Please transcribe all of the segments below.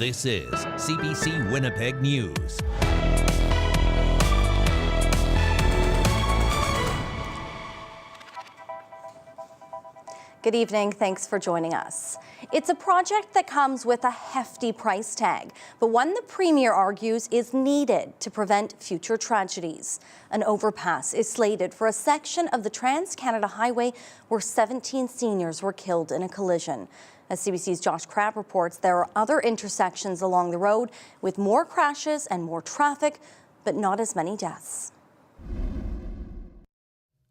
This is CBC Winnipeg News. Good evening, thanks for joining us. It's a project that comes with a hefty price tag, but one the Premier argues is needed to prevent future tragedies. An overpass is slated for a section of the Trans-Canada Highway where 17 seniors were killed in a collision. As CBC's Josh Crabb reports, there are other intersections along the road with more crashes and more traffic, but not as many deaths.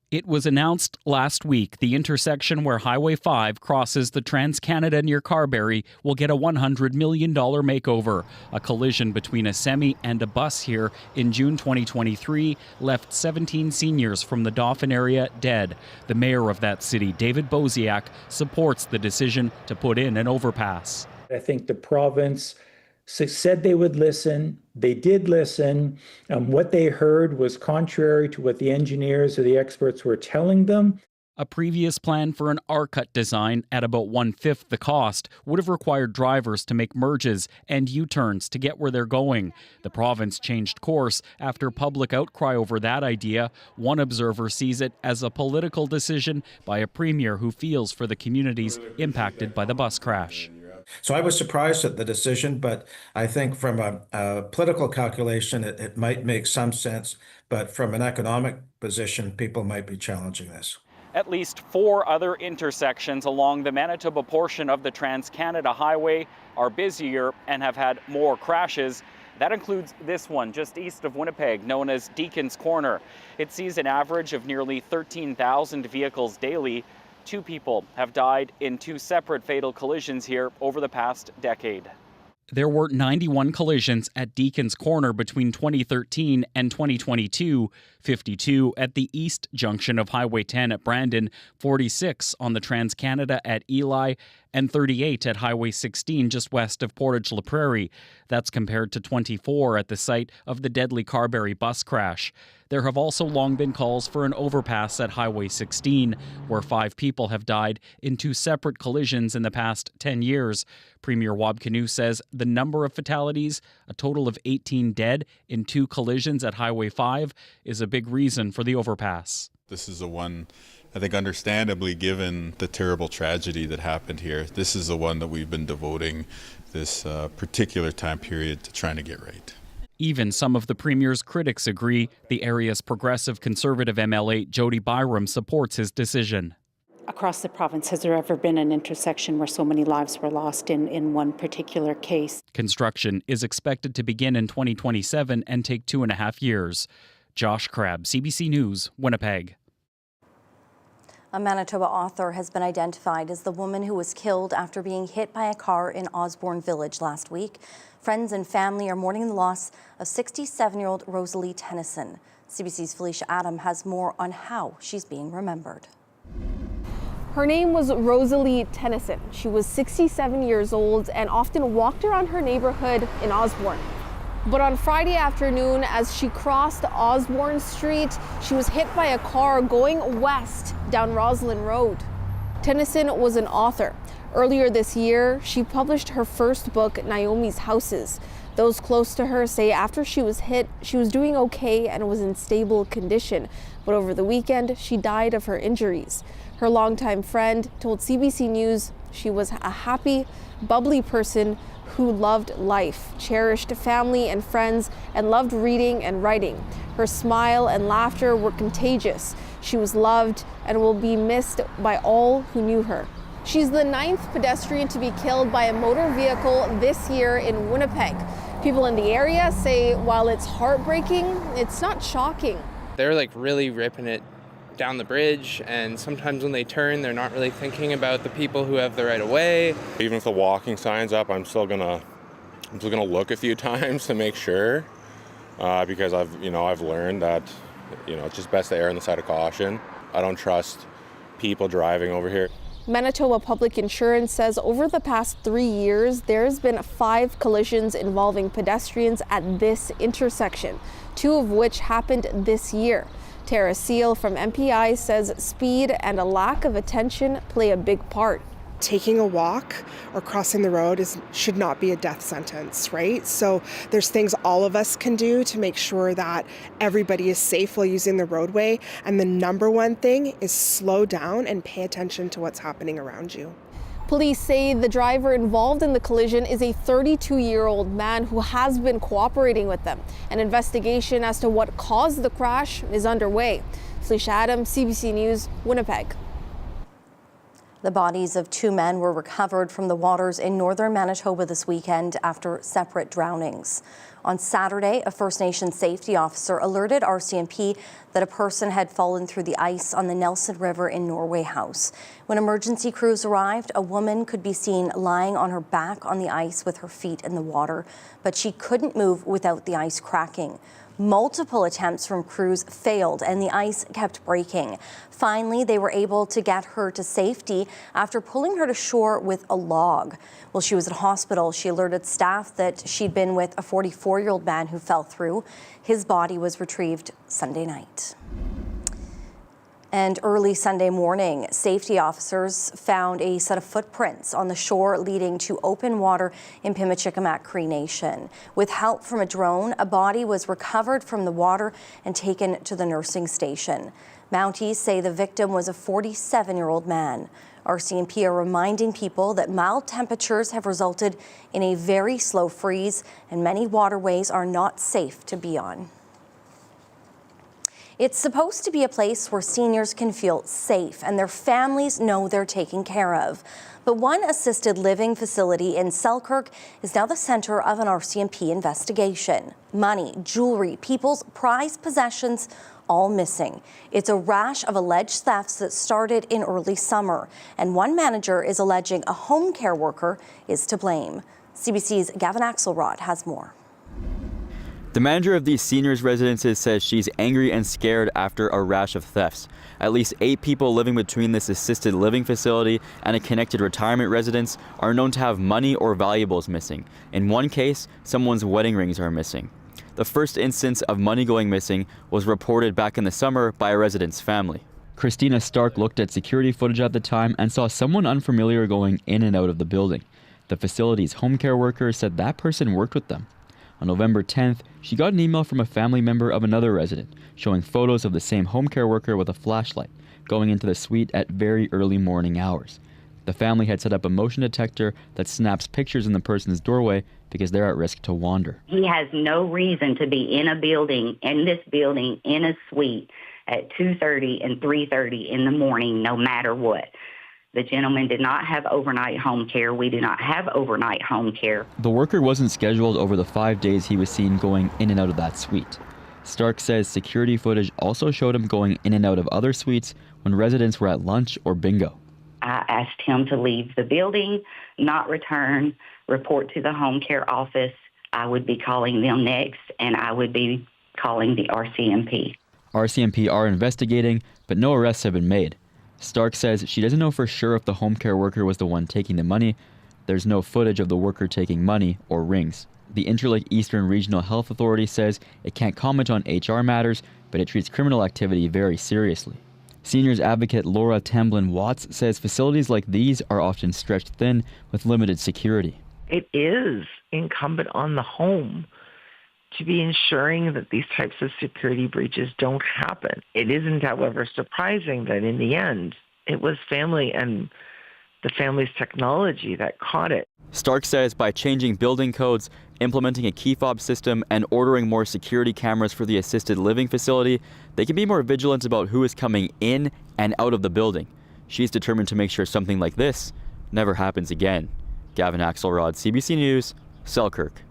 It was announced last week the intersection where Highway 5 crosses the Trans-Canada near Carberry will get a $100 million makeover. A collision between a semi and a bus here in June 2023 left 17 seniors from the Dauphin area dead. The mayor of that city, David Boziak, supports the decision to put in an overpass. I think the province said they would listen. They did listen. What they heard was contrary to what the engineers or the experts were telling them. A previous plan for an R-cut design at about 1/5 the cost would have required drivers to make merges and U-turns to get where they're going. The province changed course after public outcry over that idea. One observer sees it as a political decision by a premier who feels for the communities impacted by the bus crash. So I was surprised at the decision, but I think from a political calculation, it might make some sense. But from an economic position, people might be challenging this. At least 4 other intersections along the Manitoba portion of the Trans-Canada Highway are busier and have had more crashes. That includes this one just east of Winnipeg, known as Deacon's Corner. It sees an average of nearly 13,000 vehicles daily. 2 people have died in 2 separate fatal collisions here over the past decade. There were 91 collisions at Deacon's Corner between 2013 and 2022, 52 at the east junction of Highway 10 at Brandon, 46 on the Trans-Canada at Eli, and 38 at Highway 16 just west of Portage-la Prairie. That's compared to 24 at the site of the deadly Carberry bus crash. There have also long been calls for an overpass at Highway 16, where 5 people have died in 2 separate collisions in the past 10 years. Premier Wab Kinew says the number of fatalities, a total of 18 dead in 2 collisions at Highway 5, is a big reason for the overpass. This is the one, I think, understandably, given the terrible tragedy that happened here, this is the one that we've been devoting this particular time period to trying to get right. Even some of the Premier's critics agree. The area's progressive Conservative MLA Jody Byram supports his decision. Across the province, has there ever been an intersection where so many lives were lost in one particular case? Construction is expected to begin in 2027 and take 2.5 years. Josh Crabb, CBC News, Winnipeg. A Manitoba author has been identified as the woman who was killed after being hit by a car in Osborne Village last week. Friends and family are mourning the loss of 67-year-old Rosalie Tennyson. CBC's Felicia Adam has more on how she's being remembered. Her name was Rosalie Tennyson. She was 67 years old and often walked around her neighborhood in Osborne. But on Friday afternoon, as she crossed Osborne Street, she was hit by a car going west down Roslyn Road. Tennyson was an author. Earlier this year, she published her first book, Naomi's Houses. Those close to her say after she was hit, she was doing okay and was in stable condition. But over the weekend, she died of her injuries. Her longtime friend told CBC News she was a happy, bubbly person who loved life, cherished family and friends, and loved reading and writing. Her smile and laughter were contagious. She was loved and will be missed by all who knew her. She's the 9th pedestrian to be killed by a motor vehicle this year in Winnipeg. People in the area say while it's heartbreaking, it's not shocking. They're like really ripping it down the bridge, and sometimes when they turn, they're not really thinking about the people who have the right of way. Even if the walking sign's up, I'm still gonna look a few times to make sure, because I've learned that it's just best to err on the side of caution. I don't trust people driving over here. Manitoba Public Insurance says over the past 3 years, there's been 5 collisions involving pedestrians at this intersection, 2 of which happened this year. Tara Seal from MPI says speed and a lack of attention play a big part. taking a walk or crossing the road should not be a death sentence, right? So there's things all of us can do to make sure that everybody is safe while using the roadway. And the number one thing is slow down and pay attention to what's happening around you. Police say the driver involved in the collision is a 32-year-old man who has been cooperating with them. An investigation as to what caused the crash is underway. Felicia Adams, CBC News, Winnipeg. The bodies of 2 men were recovered from the waters in northern Manitoba this weekend after separate drownings. On Saturday, a First Nations safety officer alerted RCMP that a person had fallen through the ice on the Nelson River in Norway House. When emergency crews arrived, a woman could be seen lying on her back on the ice with her feet in the water, but she couldn't move without the ice cracking. Multiple attempts from crews failed and the ice kept breaking. Finally, they were able to get her to safety after pulling her to shore with a log. While she was at hospital, she alerted staff that she'd been with a 44-year-old man who fell through. His body was retrieved Sunday night. And early Sunday morning, safety officers found a set of footprints on the shore leading to open water in Pimachikamak Cree Nation. With help from a drone, a body was recovered from the water and taken to the nursing station. Mounties say the victim was a 47-year-old man. RCMP are reminding people that mild temperatures have resulted in a very slow freeze, and many waterways are not safe to be on. It's supposed to be a place where seniors can feel safe and their families know they're taken care of. But one assisted living facility in Selkirk is now the center of an RCMP investigation. Money, jewelry, people's prized possessions, all missing. It's a rash of alleged thefts that started in early summer, and one manager is alleging a home care worker is to blame. CBC's Gavin Axelrod has more. The manager of these seniors' residences says she's angry and scared after a rash of thefts. At least 8 people living between this assisted living facility and a connected retirement residence are known to have money or valuables missing. In one case, someone's wedding rings are missing. The first instance of money going missing was reported back in the summer by a resident's family. Christina Stark looked at security footage at the time and saw someone unfamiliar going in and out of the building. The facility's home care worker said that person worked with them. On November 10th, she got an email from a family member of another resident showing photos of the same home care worker with a flashlight going into the suite at very early morning hours. The family had set up a motion detector that snaps pictures in the person's doorway because they're at risk to wander. He has no reason to be in this building, in a suite at 2:30 and 3:30 in the morning, no matter what. The gentleman did not have overnight home care. We do not have overnight home care. The worker wasn't scheduled over the 5 days he was seen going in and out of that suite. Stark says security footage also showed him going in and out of other suites when residents were at lunch or bingo. I asked him to leave the building, not return, report to the home care office. I would be calling them next, and I would be calling the RCMP. RCMP are investigating, but no arrests have been made. Stark says she doesn't know for sure if the home care worker was the one taking the money. There's no footage of the worker taking money or rings. The Interlake Eastern Regional Health Authority says it can't comment on HR matters, but it treats criminal activity very seriously. Seniors advocate Laura Temblin-Watts says facilities like these are often stretched thin with limited security. It is incumbent on the home to be ensuring that these types of security breaches don't happen. It isn't, however, surprising that in the end, it was family and the family's technology that caught it. Stark says by changing building codes, implementing a key fob system, and ordering more security cameras for the assisted living facility, they can be more vigilant about who is coming in and out of the building. She's determined to make sure something like this never happens again. Gavin Axelrod, CBC News, Selkirk.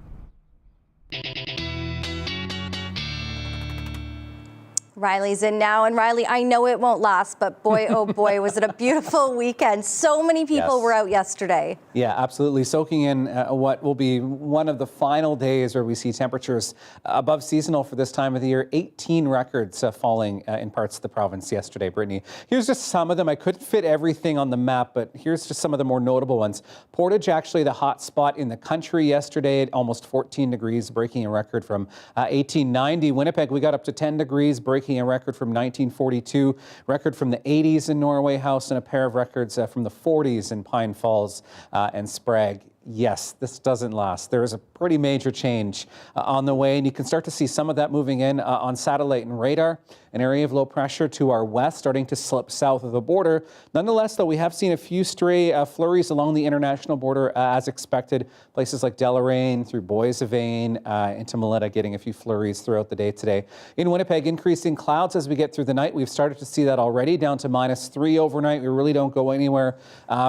Riley's in now, and Riley, I know it won't last, but boy, oh boy, was it a beautiful weekend. So many people were out yesterday. Yeah, absolutely. Soaking in what will be one of the final days where we see temperatures above seasonal for this time of the year. 18 records falling in parts of the province yesterday, Brittany. Here's just some of them. I couldn't fit everything on the map, but here's just some of the more notable ones. Portage, actually the hot spot in the country yesterday at almost 14 degrees, breaking a record from 1890. Winnipeg, we got up to 10 degrees, breaking breaking a record from 1942, record from the 80s in Norway House, and a pair of records from the 40s in Pine Falls and Sprague. Yes, this doesn't last. There is a pretty major change on the way, and you can start to see some of that moving in on satellite and radar. An area of low pressure to our west starting to slip south of the border. Nonetheless, though, we have seen a few stray flurries along the international border as expected. Places like Deloraine through Boissevain into Melita getting a few flurries throughout the day today. In Winnipeg, increasing clouds as we get through the night. We've started to see that already, down to -3 overnight. We really don't go anywhere.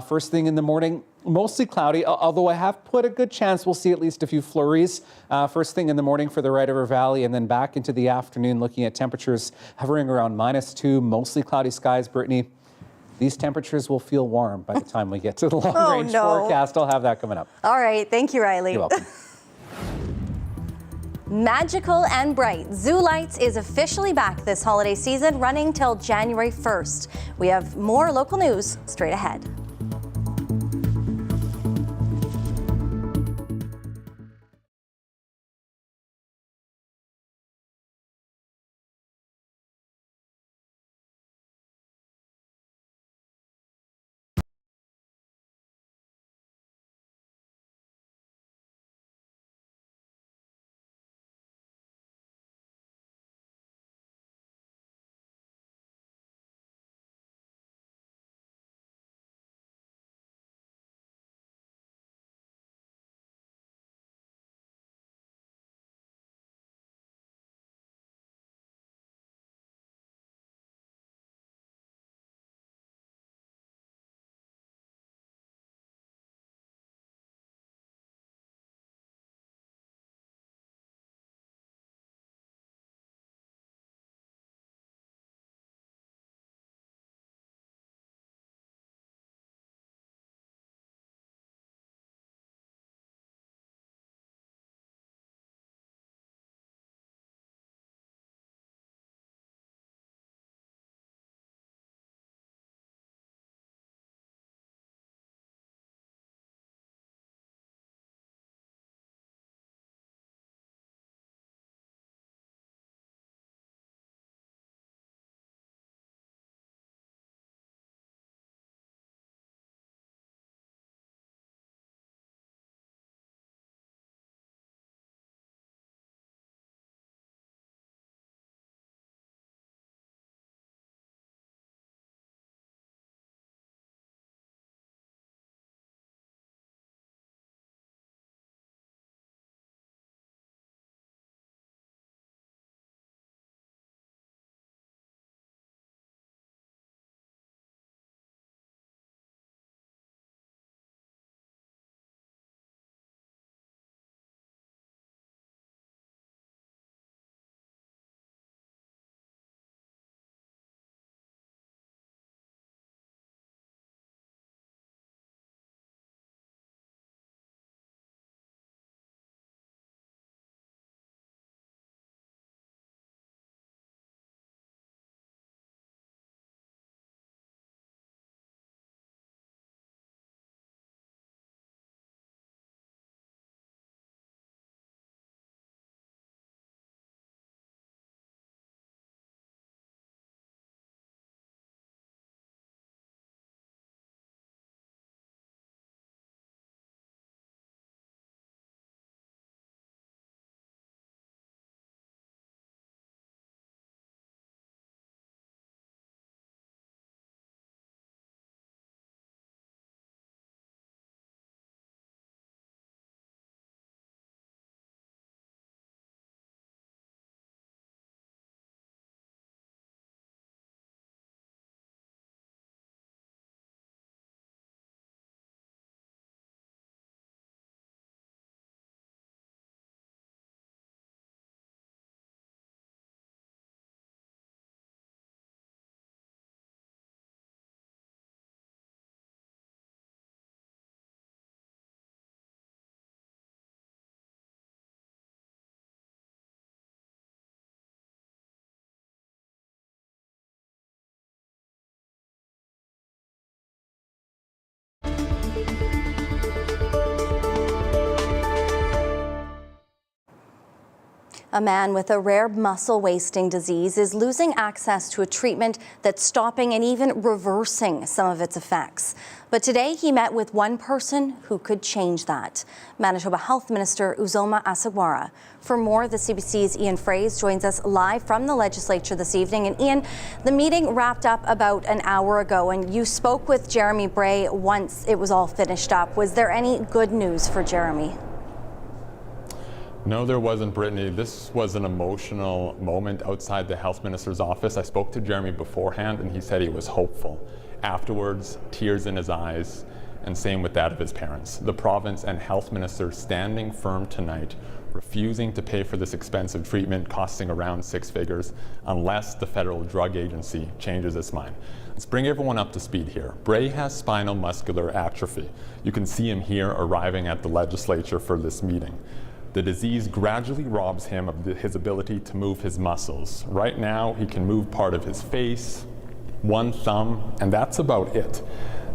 First thing in the morning, mostly cloudy, although I have put a good chance we'll see at least a few flurries first thing in the morning for the Red River Valley, and then back into the afternoon looking at temperatures hovering around -2, mostly cloudy skies. Brittany, these temperatures will feel warm by the time we get to the long-range forecast. I'll have that coming up. All right. Thank you, Riley. You're welcome. Magical and bright, Zoo Lights is officially back this holiday season, running till January 1st. We have more local news straight ahead. A man with a rare muscle wasting disease is losing access to a treatment that's stopping and even reversing some of its effects. But today he met with one person who could change that. Manitoba Health Minister Uzoma Asagwara. For more, the CBC's Ian Fraze joins us live from the legislature this evening. And Ian, the meeting wrapped up about an hour ago, and you spoke with Jeremy Bray once it was all finished up. Was there any good news for Jeremy? No, there wasn't, Brittany. This was an emotional moment outside the health minister's office. I spoke to Jeremy beforehand, and he said he was hopeful. Afterwards, tears in his eyes, and same with that of his parents. The province and health minister standing firm tonight, refusing to pay for this expensive treatment costing around 6 figures unless the federal drug agency changes its mind. Let's bring everyone up to speed here. Bray has spinal muscular atrophy. You can see him here arriving at the legislature for this meeting. The disease gradually robs him of his ability to move his muscles. Right now, he can move part of his face, one thumb, and that's about it.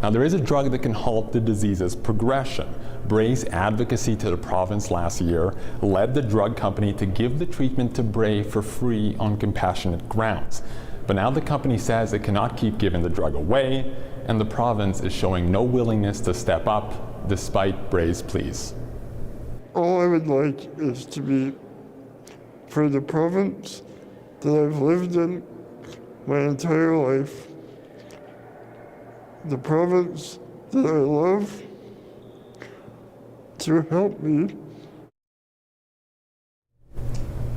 Now, there is a drug that can halt the disease's progression. Bray's advocacy to the province last year led the drug company to give the treatment to Bray for free on compassionate grounds. But now the company says it cannot keep giving the drug away, and the province is showing no willingness to step up despite Bray's pleas. All I would like is to be for the province that I've lived in my entire life, the province that I love, to help me.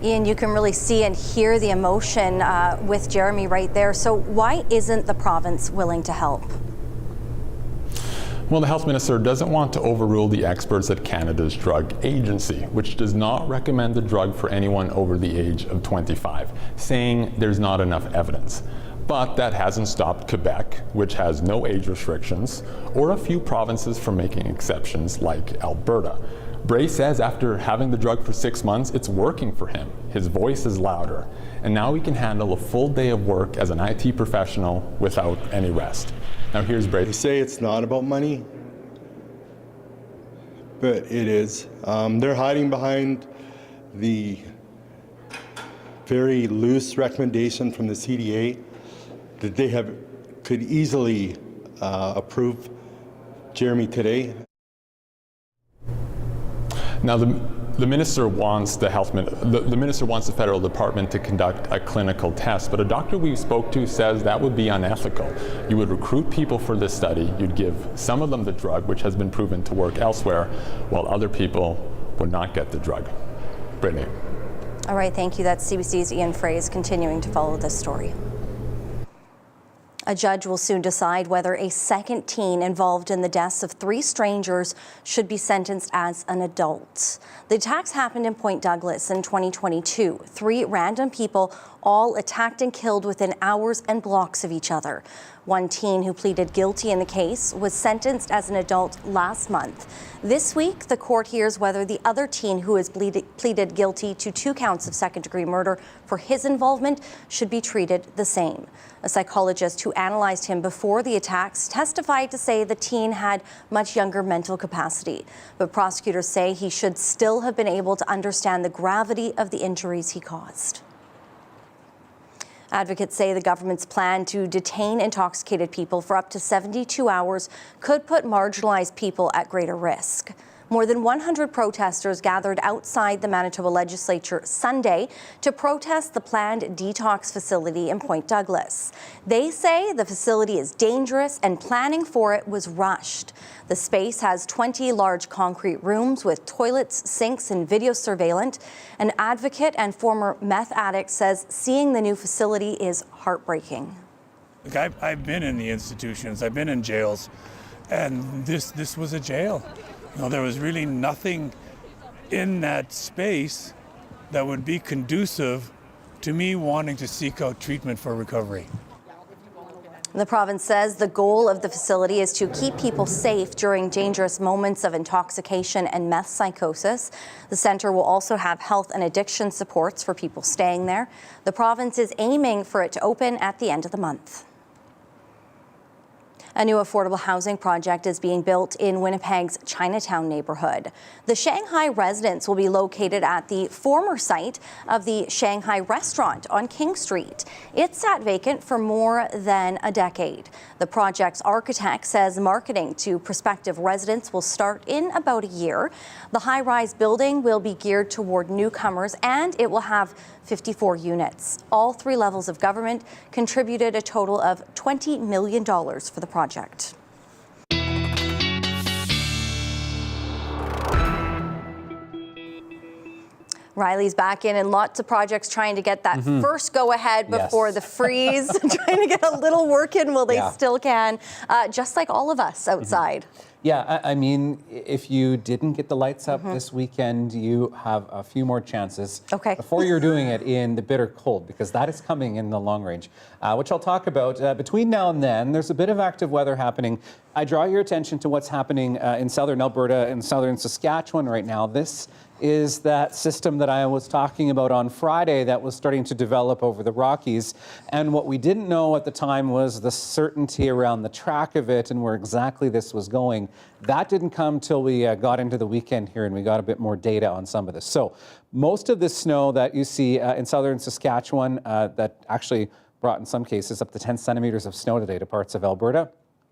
Ian, you can really see and hear the emotion with Jeremy right there. So why isn't the province willing to help? Well, the health minister doesn't want to overrule the experts at Canada's drug agency, which does not recommend the drug for anyone over the age of 25, saying there's not enough evidence. But that hasn't stopped Quebec, which has no age restrictions, or a few provinces from making exceptions like Alberta. Bray says after having the drug for 6 months, it's working for him. His voice is louder, and now he can handle a full day of work as an IT professional without any rest. Now here's Bray. They say it's not about money, but it is. They're hiding behind the very loose recommendation from the CDA that they could easily approve Jeremy today. Now the minister wants the minister wants the federal department to conduct a clinical test, but a doctor we spoke to says that would be unethical. You would recruit people for this study, you'd give some of them the drug, which has been proven to work elsewhere, while other people would not get the drug. Brittany. All right, thank you. That's CBC's Ian Fraze continuing to follow this story. A judge will soon decide whether a second teen involved in the deaths of 3 strangers should be sentenced as an adult. The attacks happened in Point Douglas in 2022. 3 random people all attacked and killed within hours and blocks of each other. One teen who pleaded guilty in the case was sentenced as an adult last month. This week, the court hears whether the other teen who has pleaded guilty to 2 counts of second-degree murder for his involvement should be treated the same. A psychologist who analyzed him before the attacks testified to say the teen had much younger mental capacity, but prosecutors say he should still have been able to understand the gravity of the injuries he caused. Advocates say the government's plan to detain intoxicated people for up to 72 hours could put marginalized people at greater risk. More than 100 protesters gathered outside the Manitoba legislature Sunday to protest the planned Detox facility in Point Douglas. They say the facility is dangerous and planning for it was rushed. The space has 20 large concrete rooms with toilets, sinks, and video surveillance. An advocate and former meth addict says seeing the new facility is heartbreaking. Look, I've been in the institutions, I've been in jails, and this was a jail. You know, there was really nothing in that space that would be conducive to me wanting to seek out treatment for recovery. The province says the goal of the facility is to keep people safe during dangerous moments of intoxication and meth psychosis. The centre will also have health and addiction supports for people staying there. The province is aiming for it to open at the end of the month. A new affordable housing project is being built in Winnipeg's Chinatown neighborhood. The Shanghai residence will be located at the former site of the Shanghai restaurant on King Street. It sat vacant for more than a decade. The project's architect says marketing to prospective residents will start in about a year. The high-rise building will be geared toward newcomers, and it will have 54 units. All three levels of government contributed a total of $20 million for the project. Riley's back in, and lots of projects trying to get that first go-ahead before the freeze, trying to get a little work in while they still can, just like all of us outside. Yeah, I mean, if you didn't get the lights up this weekend, you have a few more chances before you're doing it in the bitter cold, because that is coming in the long range, which I'll talk about. Between now and then, there's a bit of active weather happening. I draw your attention to what's happening in southern Alberta and southern Saskatchewan right now. This is that system that I was talking about on Friday that was starting to develop over the Rockies. And what we didn't know at the time was the certainty around the track of it and where exactly this was going. That didn't come till we got into the weekend here and we got a bit more data on some of this. So most of this snow that you see in southern Saskatchewan that actually brought in some cases up to 10 centimeters of snow today to parts of Alberta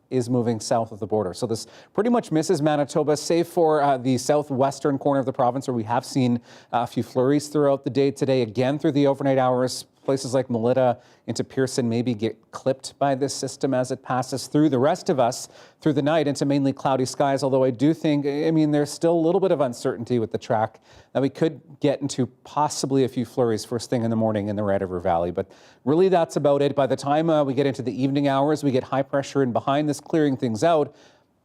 is moving south of the border. So this pretty much misses Manitoba, save for the southwestern corner of the province, where we have seen a few flurries throughout the day today, again through the overnight hours. Places like Melita into Pearson maybe get clipped by this system as it passes through. The rest of us through the night into mainly cloudy skies, although I do think, I mean, there's still a little bit of uncertainty with the track that we could get into possibly a few flurries first thing in the morning in the Red River Valley. But really that's about it. By the time we get into the evening hours, we get high pressure in behind this clearing things out.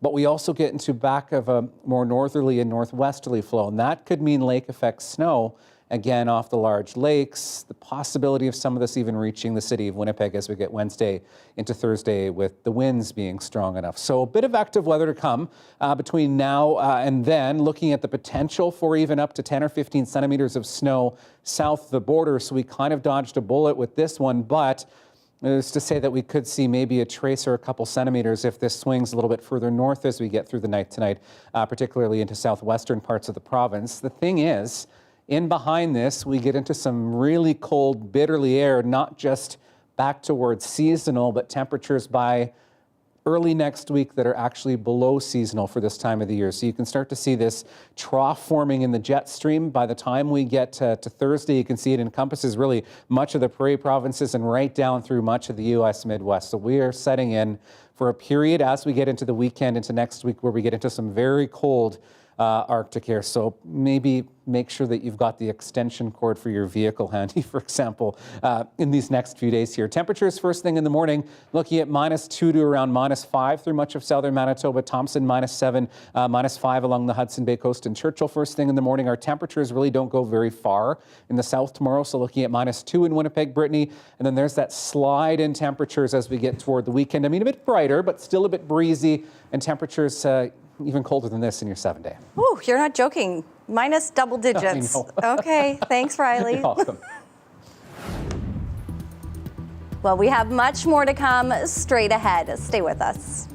But we also get into back of a more northerly and northwesterly flow, and that could mean lake effect snow again off the large lakes, the possibility of some of this even reaching the city of Winnipeg as we get Wednesday into Thursday with the winds being strong enough. So a bit of active weather to come between now and then, looking at the potential for even up to 10 or 15 centimeters of snow south of the border. So we kind of dodged a bullet with this one, but is to say that we could see maybe a trace or a couple centimeters if this swings a little bit further north as we get through the night tonight, particularly into southwestern parts of the province. The thing is, in behind this, we get into some really cold, bitterly air, not just back towards seasonal, but temperatures by early next week that are actually below seasonal for this time of the year. So you can start to see this trough forming in the jet stream. By the time we get to Thursday, you can see it encompasses really much of the Prairie provinces and right down through much of the U.S. Midwest. So we are setting in for a period as we get into the weekend, into next week, where we get into some very cold Arctic air. So maybe make sure that you've got the extension cord for your vehicle handy, for example, in these next few days here. Temperatures first thing in the morning, looking at -2 to around -5 through much of southern Manitoba. Thompson -7, -5 along the Hudson Bay coast and Churchill first thing in the morning. Our temperatures really don't go very far in the south tomorrow. So looking at -2 in Winnipeg, Brittany. And then there's that slide in temperatures as we get toward the weekend. I mean, a bit brighter, but still a bit breezy, and temperatures even colder than this in your 7-day. Ooh, you're not joking. Minus double digits. Okay, thanks, Riley. You're welcome. Well, we have much more to come straight ahead. Stay with us.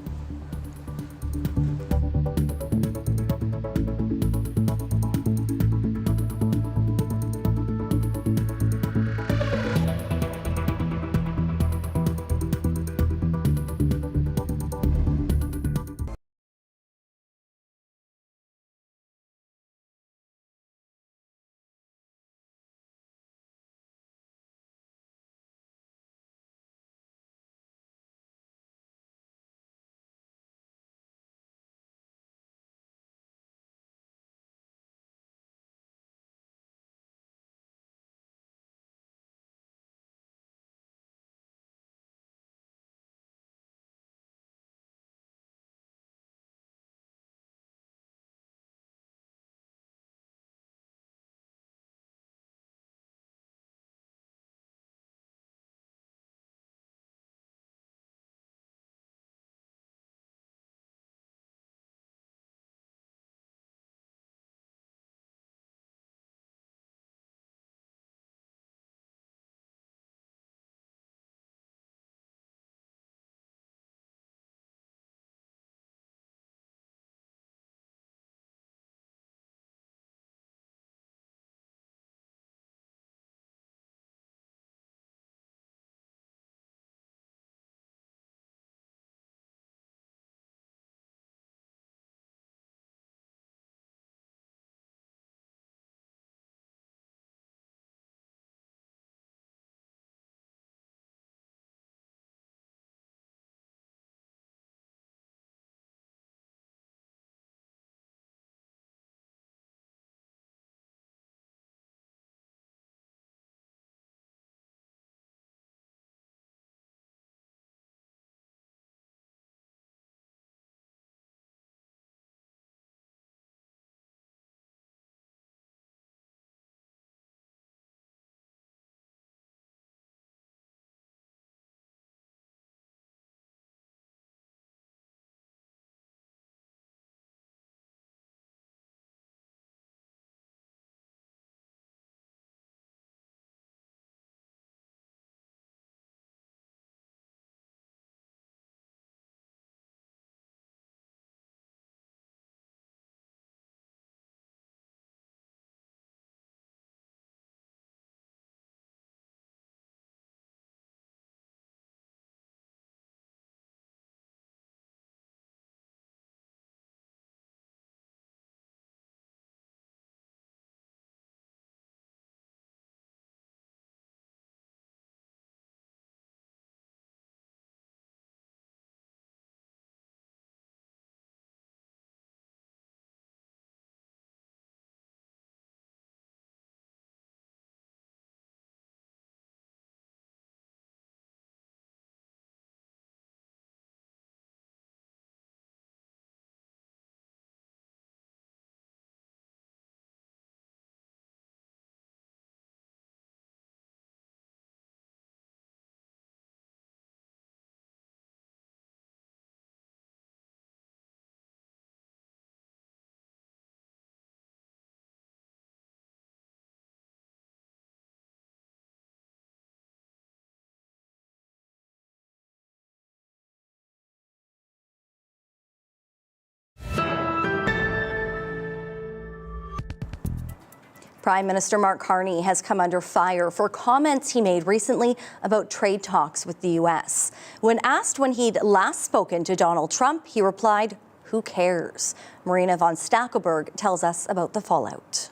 Prime Minister Mark Carney has come under fire for comments he made recently about trade talks with the U.S. When asked when he'd last spoken to Donald Trump, he replied, "Who cares?" Marina von Stackelberg tells us about the fallout.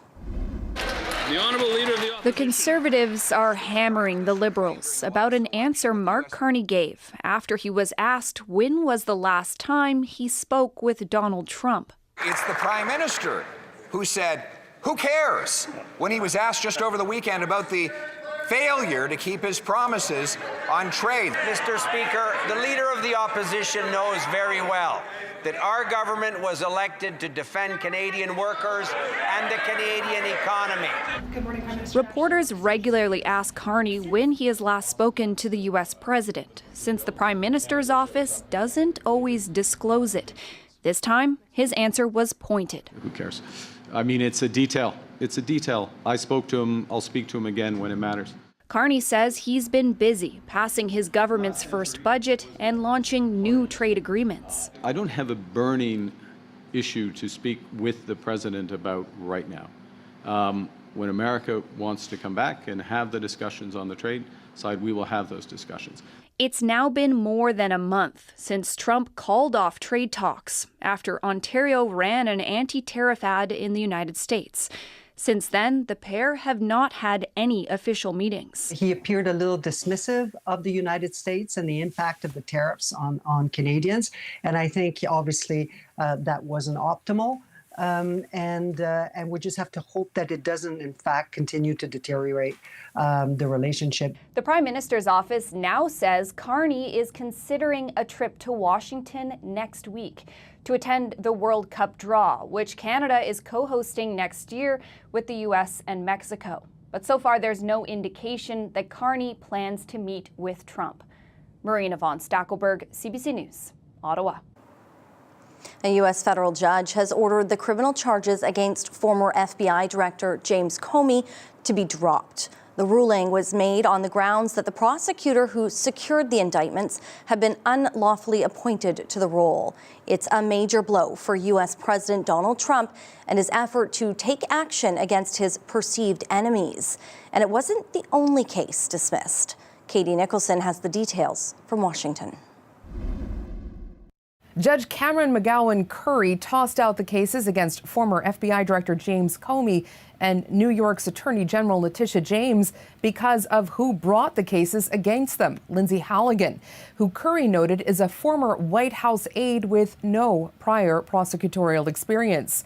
The Honourable Leader of the Conservatives are hammering the Liberals about an answer Mark Carney gave after he was asked when was the last time he spoke with Donald Trump. It's the Prime Minister who said, "Who cares?" when he was asked just over the weekend about the failure to keep his promises on trade. Mr. Speaker, the Leader of the Opposition knows very well that our government was elected to defend Canadian workers and the Canadian economy. Reporters regularly ask Carney when he has last spoken to the U.S. president, since the Prime Minister's office doesn't always disclose it. This time, his answer was pointed. Who cares? I mean, it's a detail. It's a detail. I spoke to him. I'll speak to him again when it matters. Carney says he's been busy passing his government's first budget and launching new trade agreements. I don't have a burning issue to speak with the president about right now. When America wants to come back and have the discussions on the trade side, we will have those discussions. It's now been more than a month since Trump called off trade talks after Ontario ran an anti-tariff ad in the United States. Since then, the pair have not had any official meetings. He appeared a little dismissive of the United States and the impact of the tariffs on Canadians. And I think, obviously, that wasn't optimal. And we just have to hope that it doesn't, in fact, continue to deteriorate the relationship. The Prime Minister's office now says Carney is considering a trip to Washington next week to attend the World Cup draw, which Canada is co-hosting next year with the U.S. and Mexico. But so far, there's no indication that Carney plans to meet with Trump. Marina von Stackelberg, CBC News, Ottawa. A U.S. federal judge has ordered the criminal charges against former FBI Director James Comey to be dropped. The ruling was made on the grounds that the prosecutor who secured the indictments had been unlawfully appointed to the role. It's a major blow for U.S. President Donald Trump and his effort to take action against his perceived enemies. And it wasn't the only case dismissed. Katie Nicholson has the details from Washington. Judge Cameron McGowan Curry tossed out the cases against former FBI Director James Comey and New York's Attorney General Letitia James because of who brought the cases against them, Lindsay Halligan, who Curry noted is a former White House aide with no prior prosecutorial experience.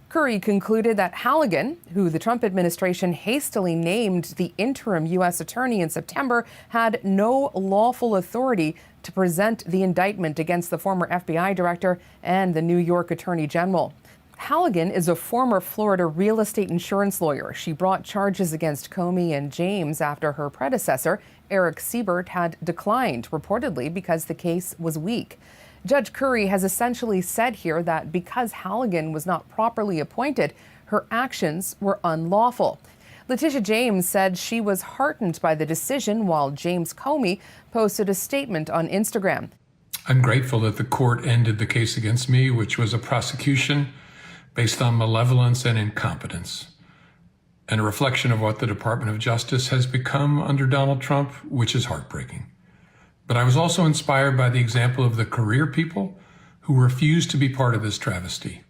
Curry concluded that Halligan, who the Trump administration hastily named the interim U.S. attorney in September, had no lawful authority to present the indictment against the former FBI director and the New York Attorney General. Halligan is a former Florida real estate insurance lawyer. She brought charges against Comey and James after her predecessor, Eric Siebert, had declined, reportedly because the case was weak. Judge Curry has essentially said here that because Halligan was not properly appointed, her actions were unlawful. Letitia James said she was heartened by the decision, while James Comey posted a statement on Instagram. I'm grateful that the court ended the case against me, which was a prosecution based on malevolence and incompetence, and a reflection of what the Department of Justice has become under Donald Trump, which is heartbreaking. But I was also inspired by the example of the career people who refused to be part of this travesty.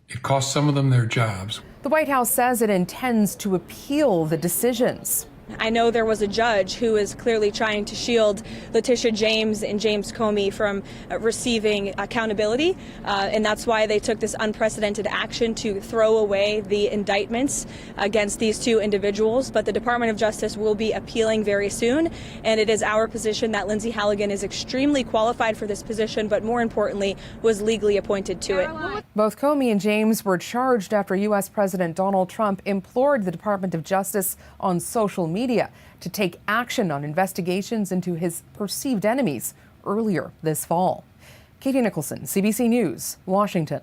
It cost some of them their jobs. The White House says it intends to appeal the decisions. I know there was a judge who is clearly trying to shield Letitia James and James Comey from receiving accountability, and that's why they took this unprecedented action to throw away the indictments against these two individuals. But the Department of Justice will be appealing very soon, and it is our position that Lindsay Halligan is extremely qualified for this position, but more importantly, was legally appointed to it. Both Comey and James were charged after U.S. President Donald Trump implored the Department of Justice on social media to take action on investigations into his perceived enemies earlier this fall. Katie Nicholson, CBC News, Washington.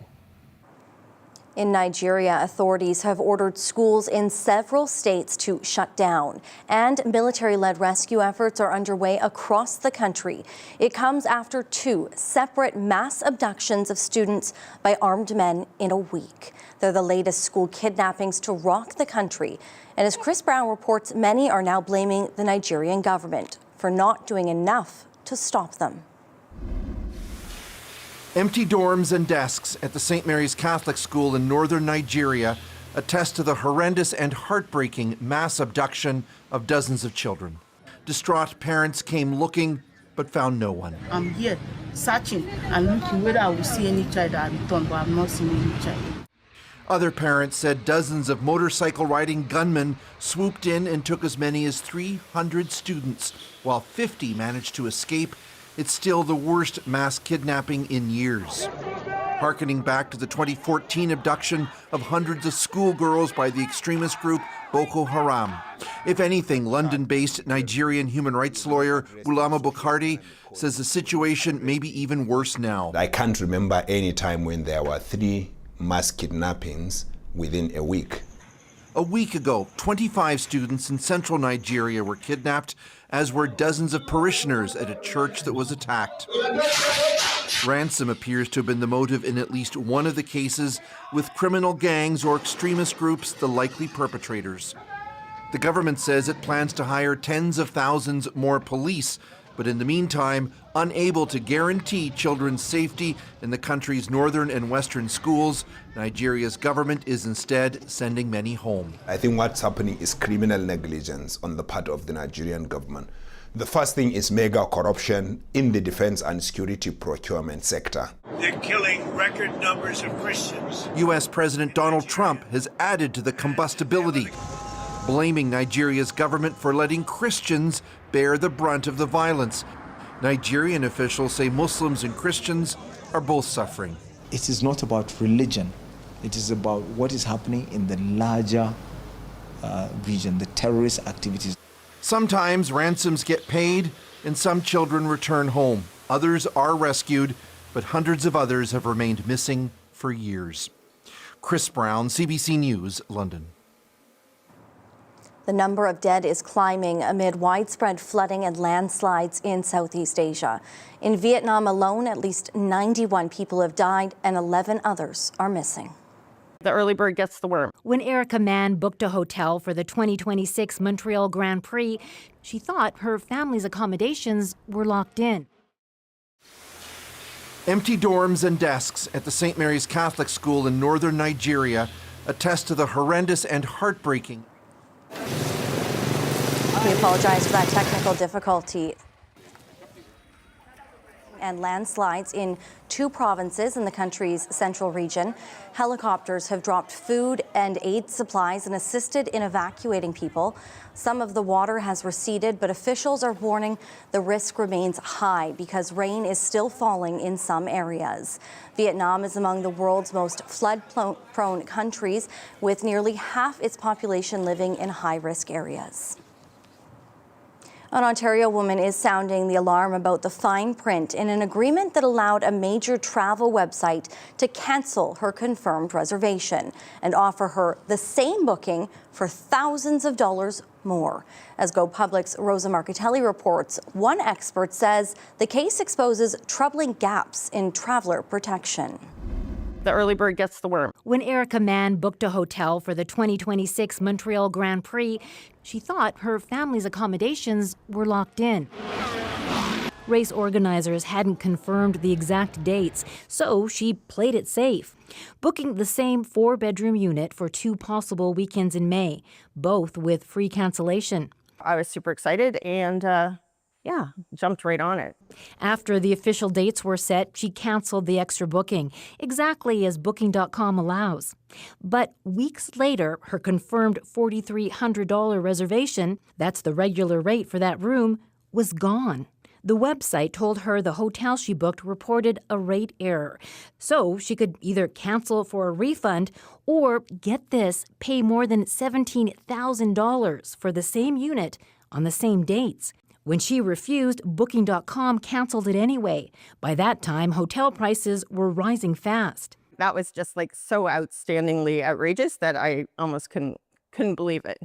In Nigeria, authorities have ordered schools in several states to shut down, and military-led rescue efforts are underway across the country. It comes after 2 separate mass abductions of students by armed men in a week. They're the latest school kidnappings to rock the country. And as Chris Brown reports, many are now blaming the Nigerian government for not doing enough to stop them. Empty dorms and desks at the St. Mary's Catholic School in northern Nigeria attest to the horrendous and heartbreaking mass abduction of dozens of children. Distraught parents came looking but found no one. I'm here searching and looking whether I will see any child that I return, but I've not seen any child. Other parents said dozens of motorcycle-riding gunmen swooped in and took as many as 300 students, while 50 managed to escape. It's still the worst mass kidnapping in years. Harkening back to the 2014 abduction of hundreds of schoolgirls by the extremist group Boko Haram. If anything, London-based Nigerian human rights lawyer Bulama Bukardi says the situation may be even worse now. I can't remember any time when there were 3 mass kidnappings within a week. A week ago, 25 students in central Nigeria were kidnapped, as were dozens of parishioners at a church that was attacked. Ransom appears to have been the motive in at least one of the cases, with criminal gangs or extremist groups the likely perpetrators. The government says it plans to hire tens of thousands more police, but in the meantime, unable to guarantee children's safety in the country's northern and western schools, Nigeria's government is instead sending many home. I think what's happening is criminal negligence on the part of the Nigerian government. The first thing is mega corruption in the defense and security procurement sector. They're killing record numbers of Christians. U.S. President Donald Trump has added to the combustibility, blaming Nigeria's government for letting Christians bear the brunt of the violence. Nigerian officials say Muslims and Christians are both suffering. It is not about religion. It is about what is happening in the larger region, the terrorist activities. Sometimes ransoms get paid and some children return home. Others are rescued, but hundreds of others have remained missing for years. Chris Brown, CBC News, London. The number of dead is climbing amid widespread flooding and landslides in Southeast Asia. In Vietnam alone, at least 91 people have died and 11 others are missing. The early bird gets the worm. When Erica Mann booked a hotel for the 2026 Montreal Grand Prix, she thought her family's accommodations were locked in. Empty dorms and desks at the St. Mary's Catholic School in northern Nigeria attest to the horrendous and heartbreaking. We apologize for that technical difficulty. And landslides in 2 provinces in the country's central region. Helicopters have dropped food and aid supplies and assisted in evacuating people. Some of the water has receded, but officials are warning the risk remains high because rain is still falling in some areas. Vietnam is among the world's most flood-prone countries, with nearly half its population living in high-risk areas. An Ontario woman is sounding the alarm about the fine print in an agreement that allowed a major travel website to cancel her confirmed reservation and offer her the same booking for thousands of dollars more. As Go Public's Rosa Marcatelli reports, one expert says the case exposes troubling gaps in traveler protection. The early bird gets the worm. When Erica Mann booked a hotel for the 2026 Montreal Grand Prix, she thought her family's accommodations were locked in. Race organizers hadn't confirmed the exact dates, so she played it safe, booking the same 4-bedroom unit for 2 possible weekends in May, both with free cancellation. I was super excited and jumped right on it. After the official dates were set, she canceled the extra booking, exactly as Booking.com allows. But weeks later, her confirmed $4,300 reservation, that's the regular rate for that room, was gone. The website told her the hotel she booked reported a rate error, so she could either cancel for a refund or, get this, pay more than $17,000 for the same unit on the same dates. When she refused, Booking.com canceled it anyway. By that time, hotel prices were rising fast. That was just like so outstandingly outrageous that I almost couldn't believe it.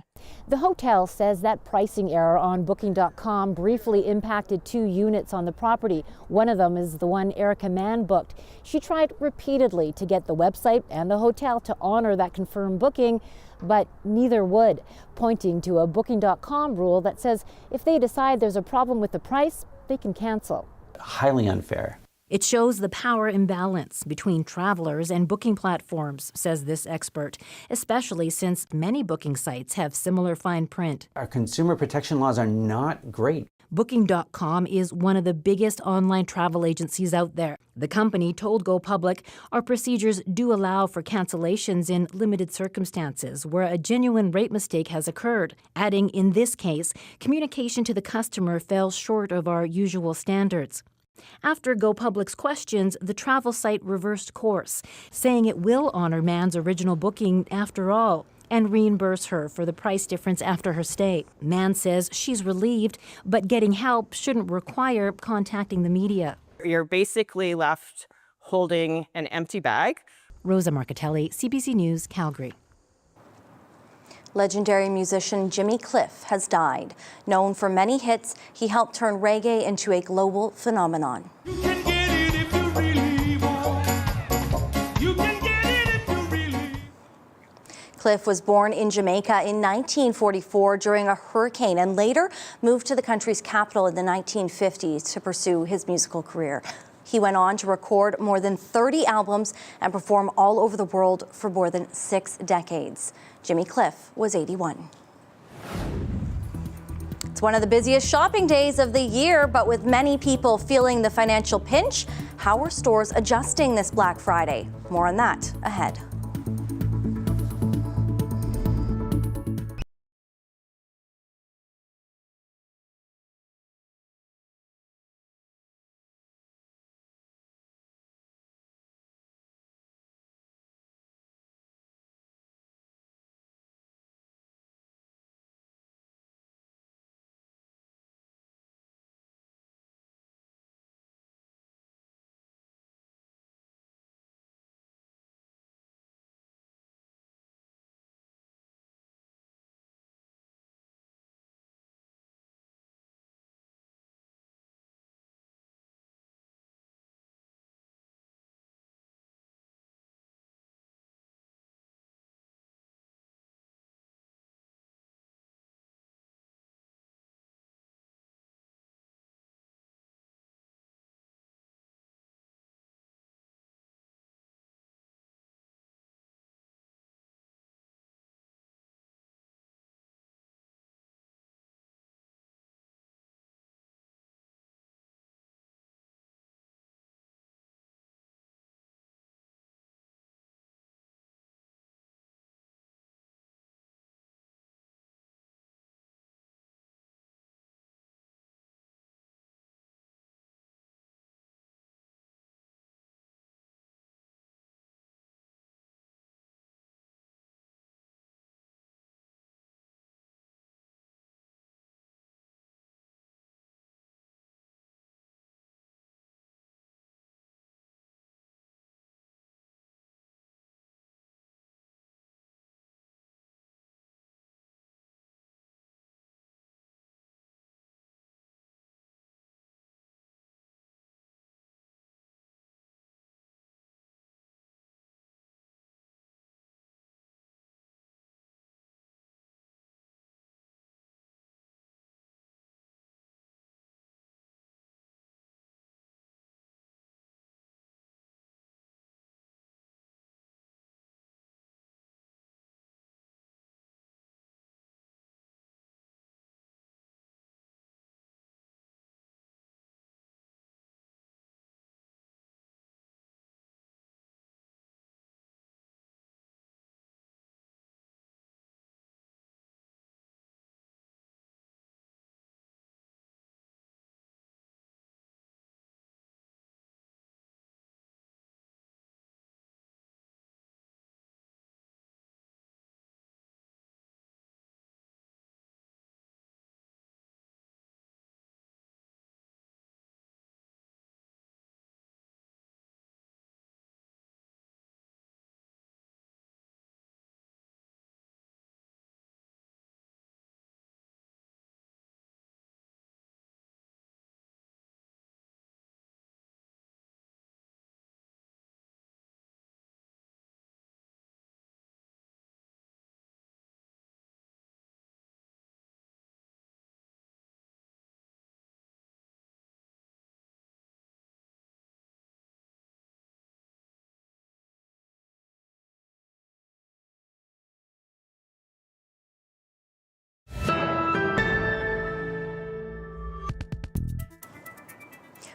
The hotel says that pricing error on Booking.com briefly impacted 2 units on the property. One of them is the one Erica Mann booked. She tried repeatedly to get the website and the hotel to honor that confirmed booking, but neither would, pointing to a Booking.com rule that says if they decide there's a problem with the price, they can cancel. Highly unfair. It shows the power imbalance between travelers and booking platforms, says this expert, especially since many booking sites have similar fine print. Our consumer protection laws are not great. Booking.com is one of the biggest online travel agencies out there. The company told GoPublic our procedures do allow for cancellations in limited circumstances where a genuine rate mistake has occurred, adding in this case, communication to the customer fell short of our usual standards. After GoPublic's questions, the travel site reversed course, saying it will honor Mann's original booking after all and reimburse her for the price difference after her stay. Mann says she's relieved, but getting help shouldn't require contacting the media. You're basically left holding an empty bag. Rosa Marcatelli, CBC News, Calgary. Legendary musician Jimmy Cliff has died. Known for many hits, he helped turn reggae into a global phenomenon. Cliff was born in Jamaica in 1944 during a hurricane and later moved to the country's capital in the 1950s to pursue his musical career. He went on to record more than 30 albums and perform all over the world for more than 6 decades. Jimmy Cliff was 81. It's one of the busiest shopping days of the year, but with many people feeling the financial pinch, how are stores adjusting this Black Friday? More on that ahead.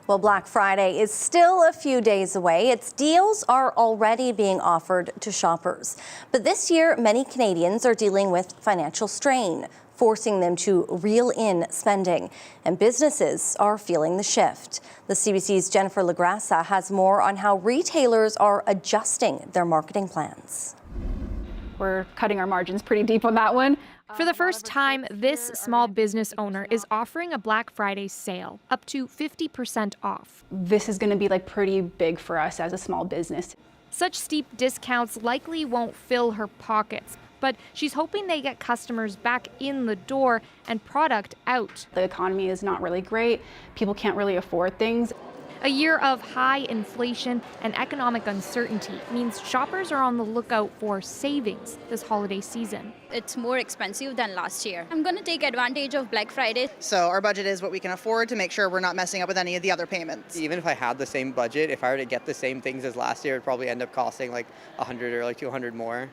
Well, Black Friday is still a few days away. Its deals are already being offered to shoppers. But this year, many Canadians are dealing with financial strain, forcing them to reel in spending. And businesses are feeling the shift. The CBC's Jennifer Lagrassa has more on how retailers are adjusting their marketing plans. We're cutting our margins pretty deep on that one. For the first time, this small business owner is offering a Black Friday sale, up to 50% off. This is going to be like pretty big for us as a small business. Such steep discounts likely won't fill her pockets, but she's hoping they get customers back in the door and product out. The economy is not really great. People can't really afford things. A year of high inflation and economic uncertainty means shoppers are on the lookout for savings this holiday season. It's more expensive than last year. I'm going to take advantage of Black Friday. So our budget is what we can afford to make sure we're not messing up with any of the other payments. Even if I had the same budget, if I were to get the same things as last year, it'd probably end up costing like 100 or like 200 more.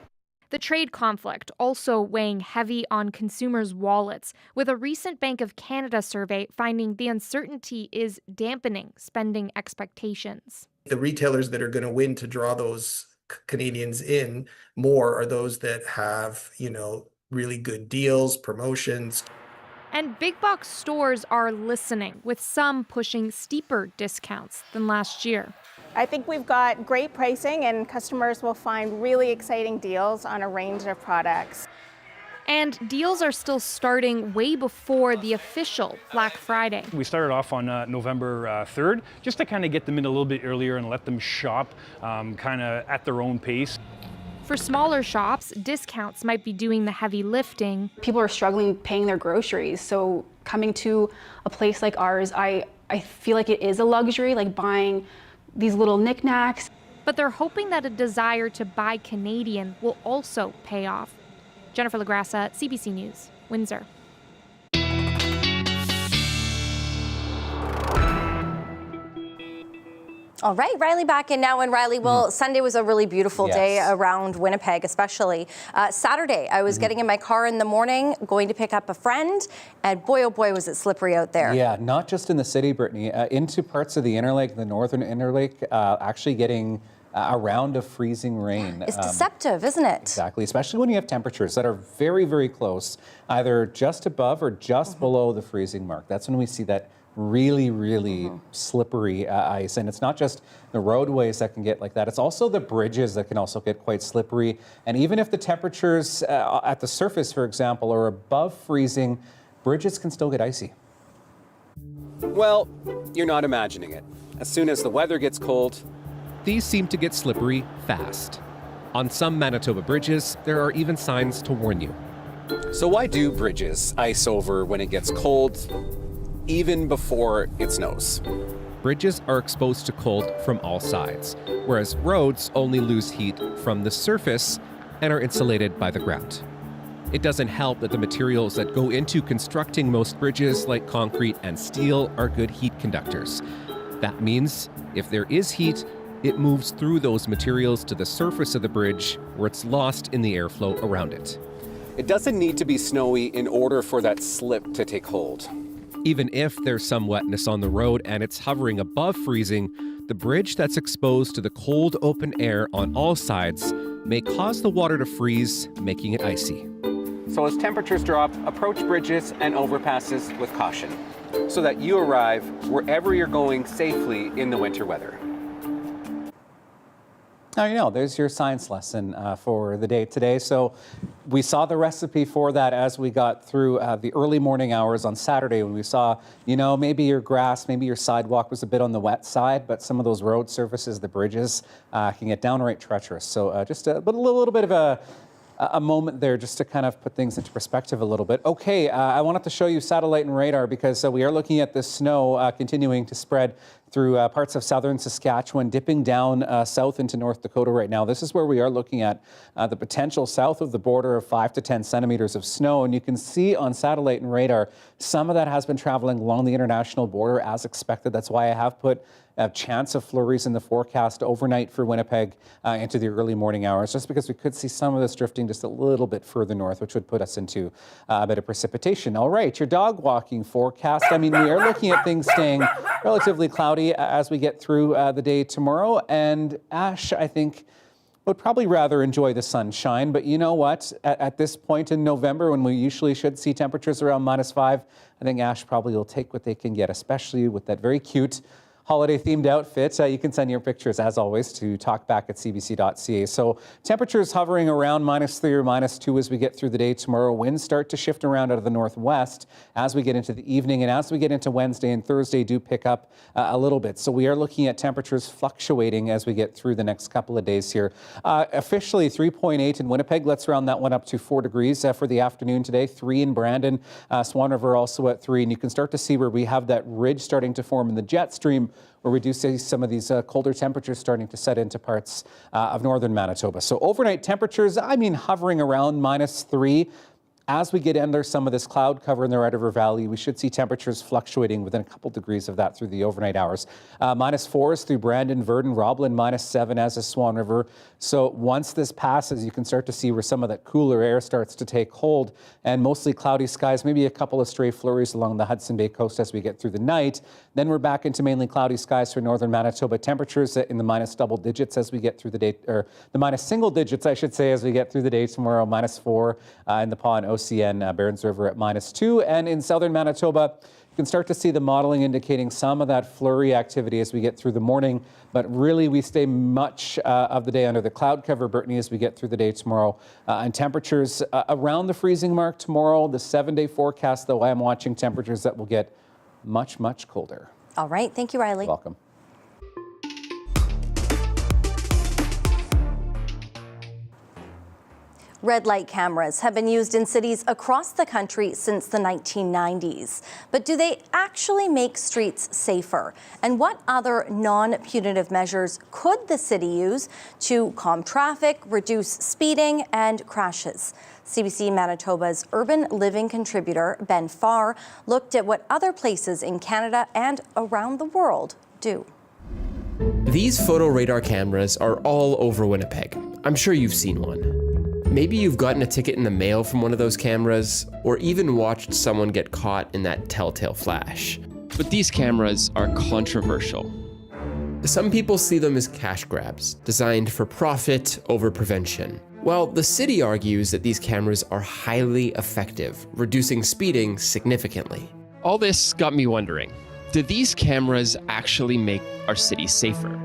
The trade conflict also weighing heavy on consumers' wallets, with a recent Bank of Canada survey finding the uncertainty is dampening spending expectations. The retailers that are going to win to draw those Canadians in more are those that have, really good deals, promotions. And big box stores are listening, with some pushing steeper discounts than last year. I think we've got great pricing and customers will find really exciting deals on a range of products. And deals are still starting way before the official Black Friday. We started off on November 3rd, just to kind of get them in a little bit earlier and let them shop kind of at their own pace. For smaller shops, discounts might be doing the heavy lifting. People are struggling paying their groceries, so coming to a place like ours, I feel like it is a luxury, like buying these little knickknacks. But they're hoping that a desire to buy Canadian will also pay off. Jennifer Lagrassa, CBC News, Windsor. All right, Riley back in now. And Riley, well, Sunday was a really beautiful day around Winnipeg, especially. Saturday, I was getting in my car in the morning, going to pick up a friend, and boy, oh boy, was it slippery out there. Yeah, not just in the city, Brittany, into parts of the Interlake, the northern Interlake, actually getting a round of freezing rain. It's deceptive, isn't it? Exactly, especially when you have temperatures that are very, very close, either just above or just below the freezing mark. That's when we see that really slippery ice. And it's not just the roadways that can get like that, it's also the bridges that can also get quite slippery. And even if the temperatures at the surface, for example, are above freezing, bridges can still get icy. Well, you're not imagining it. As soon as the weather gets cold, these seem to get slippery fast. On some Manitoba bridges, there are even signs to warn you. So why do bridges ice over when it gets cold, even before it snows? Bridges are exposed to cold from all sides, whereas roads only lose heat from the surface and are insulated by the ground. It doesn't help that the materials that go into constructing most bridges, like concrete and steel, are good heat conductors. That means if there is heat, it moves through those materials to the surface of the bridge, where it's lost in the airflow around it. It doesn't need to be snowy in order for that slip to take hold. Even if there's some wetness on the road and it's hovering above freezing, the bridge that's exposed to the cold open air on all sides may cause the water to freeze, making it icy. So as temperatures drop, approach bridges and overpasses with caution, so that you arrive wherever you're going safely in the winter weather. Now, there's your science lesson for the day today. So we saw the recipe for that as we got through the early morning hours on Saturday, when we saw, maybe your grass, maybe your sidewalk was a bit on the wet side, but some of those road surfaces, the bridges, can get downright treacherous. So just a little bit of a moment there just to kind of put things into perspective a little bit. Okay, I wanted to show you satellite and radar because we are looking at this snow continuing to spread through parts of southern Saskatchewan, dipping down south into North Dakota right now. This is where we are looking at the potential south of the border of 5 to 10 centimeters of snow. And you can see on satellite and radar, some of that has been traveling along the international border as expected. That's why I have put a chance of flurries in the forecast overnight for Winnipeg into the early morning hours, just because we could see some of this drifting just a little bit further north, which would put us into a bit of precipitation. All right, your dog walking forecast. I mean, we are looking at things staying relatively cloudy cloudy as we get through the day tomorrow. And Ash, I think, would probably rather enjoy the sunshine. But you know what? At this point in November, when we usually should see temperatures around -5, I think Ash probably will take what they can get, especially with that very cute holiday-themed outfit. You can send your pictures, as always, to talkback@cbc.ca. So temperatures hovering around -3 or -2 as we get through the day tomorrow. Winds start to shift around out of the northwest as we get into the evening. And as we get into Wednesday and Thursday, do pick up a little bit. So we are looking at temperatures fluctuating as we get through the next couple of days here. Officially 3.8 in Winnipeg. Let's round that one up to 4 degrees for the afternoon today. 3 in Brandon. Swan River also at 3. And you can start to see where we have that ridge starting to form in the jet stream, where we do see some of these colder temperatures starting to set into parts of northern Manitoba. So overnight temperatures, hovering around -3. As we get under some of this cloud cover in the Red River Valley, we should see temperatures fluctuating within a couple degrees of that through the overnight hours. -4 is through Brandon, Verdon, Roblin, -7 as is Swan River. So once this passes, you can start to see where some of that cooler air starts to take hold, and mostly cloudy skies, maybe a couple of stray flurries along the Hudson Bay coast as we get through the night. Then we're back into mainly cloudy skies for northern Manitoba. Temperatures in the -double digits as we get through the day, or the -single digits, I should say, as we get through the day tomorrow. -4 in the Paw and OCN, Barons River at -2. And in southern Manitoba, you can start to see the modeling indicating some of that flurry activity as we get through the morning. But really, we stay much of the day under the cloud cover, Brittany, as we get through the day tomorrow. And temperatures around the freezing mark tomorrow. The 7-day forecast, though, I am watching temperatures that will get much, much colder. All right. Thank you, Riley. You're welcome. Red light cameras have been used in cities across the country since the 1990s. But do they actually make streets safer? And what other non-punitive measures could the city use to calm traffic, reduce speeding and crashes? CBC Manitoba's urban living contributor, Ben Farr, looked at what other places in Canada and around the world do. These photo radar cameras are all over Winnipeg. I'm sure you've seen one. Maybe you've gotten a ticket in the mail from one of those cameras, or even watched someone get caught in that telltale flash. But these cameras are controversial. Some people see them as cash grabs, designed for profit over prevention. While the city argues that these cameras are highly effective, reducing speeding significantly. All this got me wondering, do these cameras actually make our city safer?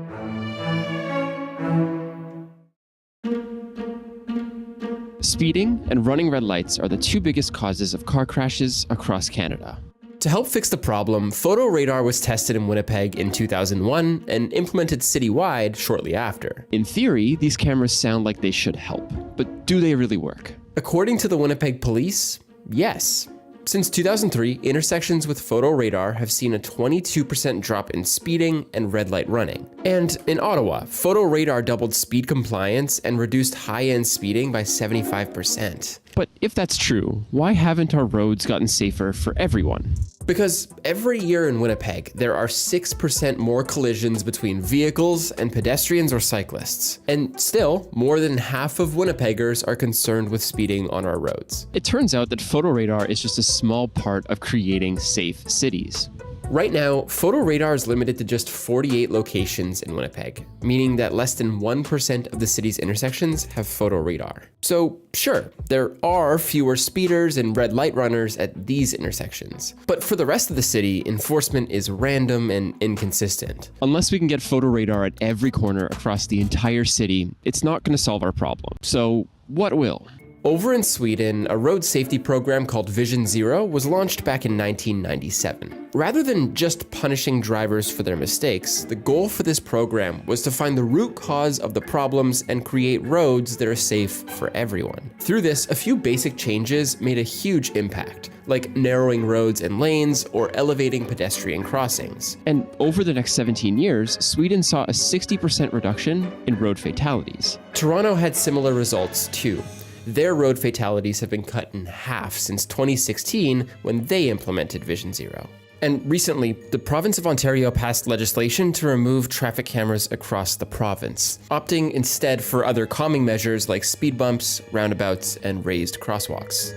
Speeding and running red lights are the two biggest causes of car crashes across Canada. To help fix the problem, photo radar was tested in Winnipeg in 2001 and implemented citywide shortly after. In theory, these cameras sound like they should help, but do they really work? According to the Winnipeg Police, yes. Since 2003, intersections with photo radar have seen a 22% drop in speeding and red light running. And in Ottawa, photo radar doubled speed compliance and reduced high-end speeding by 75%. But if that's true, why haven't our roads gotten safer for everyone? Because every year in Winnipeg, there are 6% more collisions between vehicles and pedestrians or cyclists. And still, more than half of Winnipeggers are concerned with speeding on our roads. It turns out that photo radar is just a small part of creating safe cities. Right now, photo radar is limited to just 48 locations in Winnipeg, meaning that less than 1% of the city's intersections have photo radar. So sure, there are fewer speeders and red light runners at these intersections. But for the rest of the city, enforcement is random and inconsistent. Unless we can get photo radar at every corner across the entire city, it's not going to solve our problem. So what will? Over in Sweden, a road safety program called Vision Zero was launched back in 1997. Rather than just punishing drivers for their mistakes, the goal for this program was to find the root cause of the problems and create roads that are safe for everyone. Through this, a few basic changes made a huge impact, like narrowing roads and lanes or elevating pedestrian crossings. And over the next 17 years, Sweden saw a 60% reduction in road fatalities. Toronto had similar results too. Their road fatalities have been cut in half since 2016 when they implemented Vision Zero. And recently, the province of Ontario passed legislation to remove traffic cameras across the province, opting instead for other calming measures like speed bumps, roundabouts, and raised crosswalks.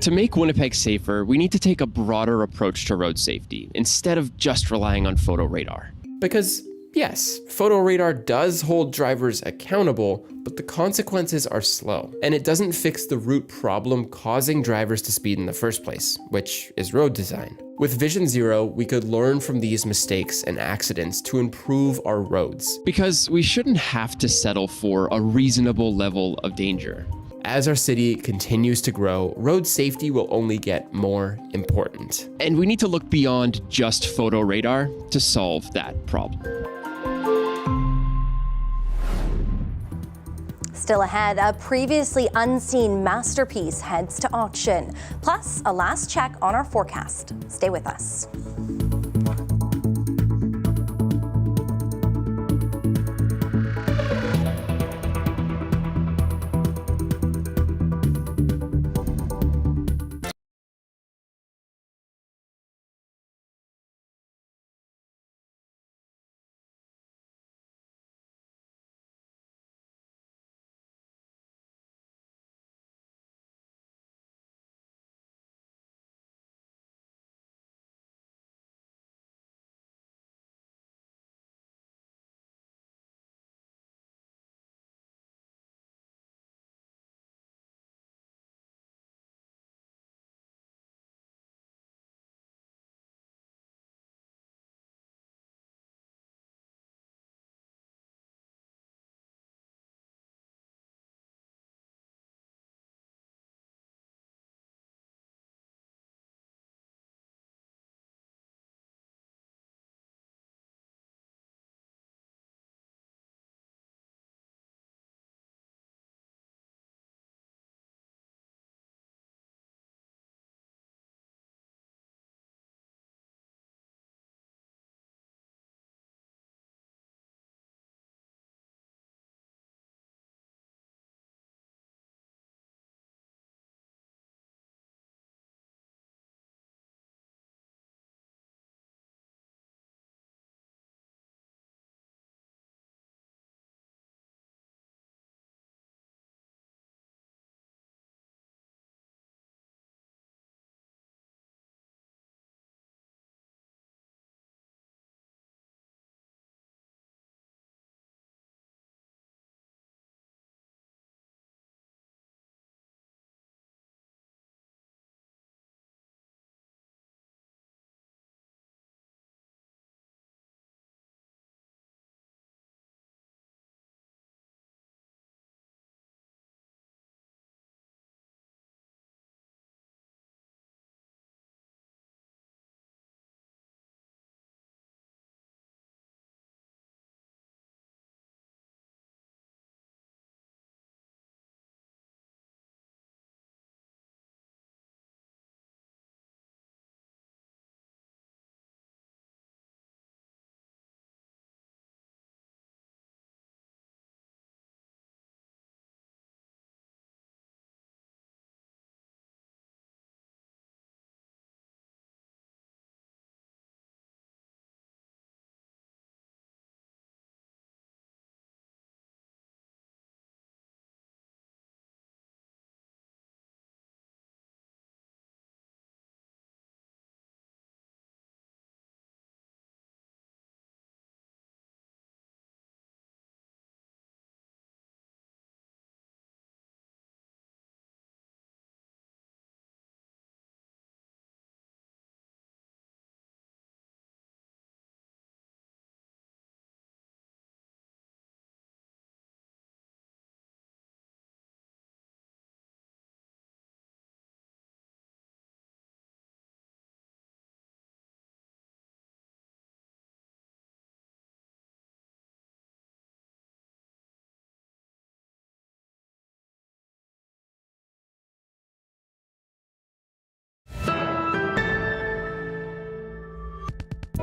To make Winnipeg safer, we need to take a broader approach to road safety, instead of just relying on photo radar. Because yes, photo radar does hold drivers accountable, but the consequences are slow, and it doesn't fix the root problem causing drivers to speed in the first place, which is road design. With Vision Zero, we could learn from these mistakes and accidents to improve our roads. Because we shouldn't have to settle for a reasonable level of danger. As our city continues to grow, road safety will only get more important. And we need to look beyond just photo radar to solve that problem. Still ahead, a previously unseen masterpiece heads to auction. Plus, a last check on our forecast. Stay with us.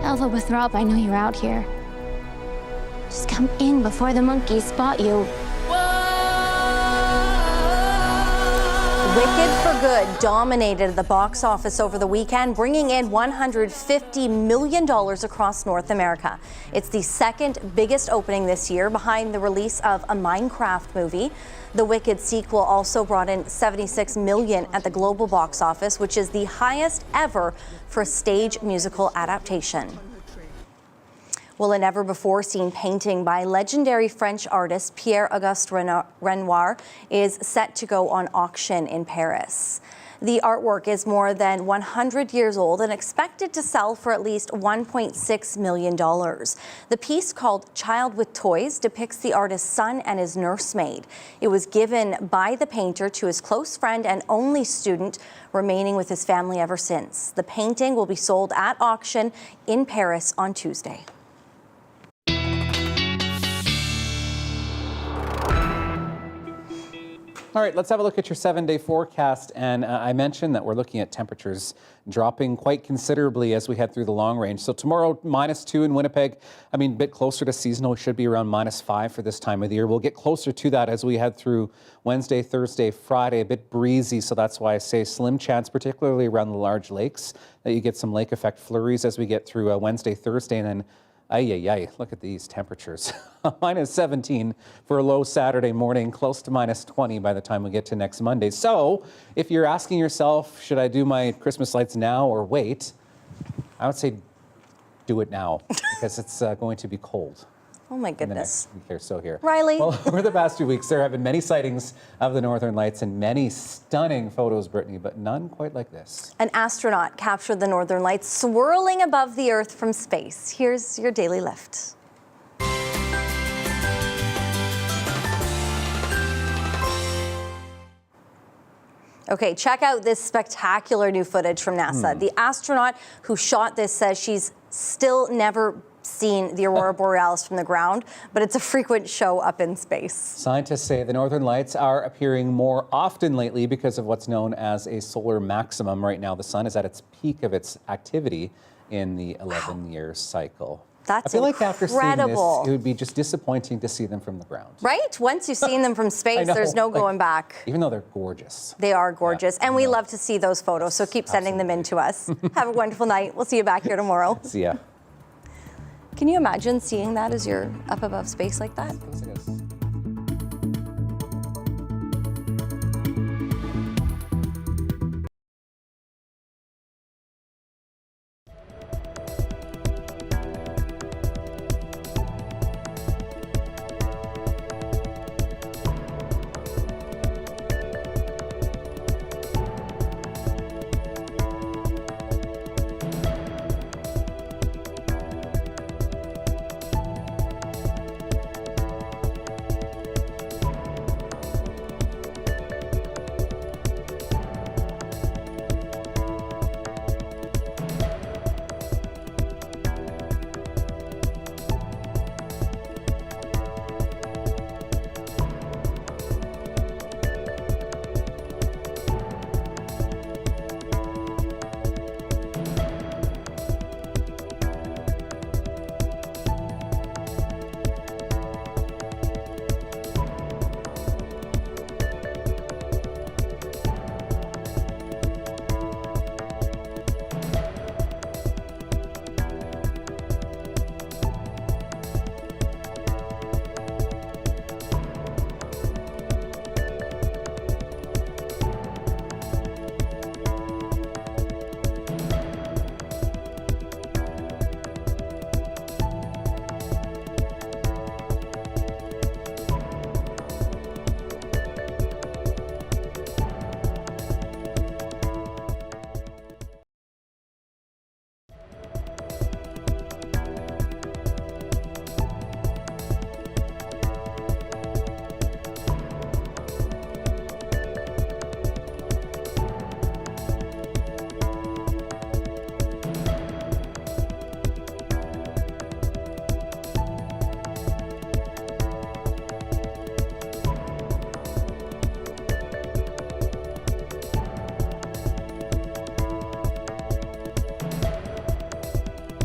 Alpha with Rob, I know you're out here. Just come in before the monkeys spot you. Wicked for Good dominated the box office over the weekend, bringing in $150 million across North America. It's the second biggest opening this year, behind the release of a Minecraft movie. The Wicked sequel also brought in $76 million at the global box office, which is the highest ever for a stage musical adaptation. Well, a never-before-seen painting by legendary French artist Pierre-Auguste Renoir is set to go on auction in Paris. The artwork is more than 100 years old and expected to sell for at least $1.6 million. The piece, called Child with Toys, depicts the artist's son and his nursemaid. It was given by the painter to his close friend and only student, remaining with his family ever since. The painting will be sold at auction in Paris on Tuesday. All right, let's have a look at your 7-day forecast. And I mentioned that we're looking at temperatures dropping quite considerably as we head through the long range. So tomorrow, -2 in Winnipeg. I mean, a bit closer to seasonal. It should be around -5 for this time of the year. We'll get closer to that as we head through Wednesday, Thursday, Friday. A bit breezy, so that's why I say slim chance, particularly around the large lakes, that you get some lake effect flurries as we get through Wednesday, Thursday, and then look at these temperatures. -17 for a low Saturday morning, close to -20 by the time we get to next Monday. So if you're asking yourself, should I do my Christmas lights now or wait? I would say do it now because it's going to be cold. Oh my In the goodness. next week or so here. Riley. Well, over the past 2 weeks, there have been many sightings of the Northern Lights and many stunning photos, Brittany, but none quite like this. An astronaut captured the Northern Lights swirling above the Earth from space. Here's your daily lift. Okay, check out this spectacular new footage from NASA. The astronaut who shot this says she's still never seen the aurora borealis from the ground, but it's a frequent show up in space. Scientists say the Northern Lights are appearing more often lately because of what's known as a solar maximum. Right now, the sun is at its peak of its activity in the 11-year cycle. That's I feel like after seeing incredible. this, it would be just disappointing to see them from the ground. Right? Once you've seen them from space, know, there's no like, going back. Even though they're gorgeous. They are gorgeous, and we love to see those photos, so keep sending them in to us. Have a wonderful night. We'll see you back here tomorrow. See ya. Can you imagine seeing that as you're up above space like that?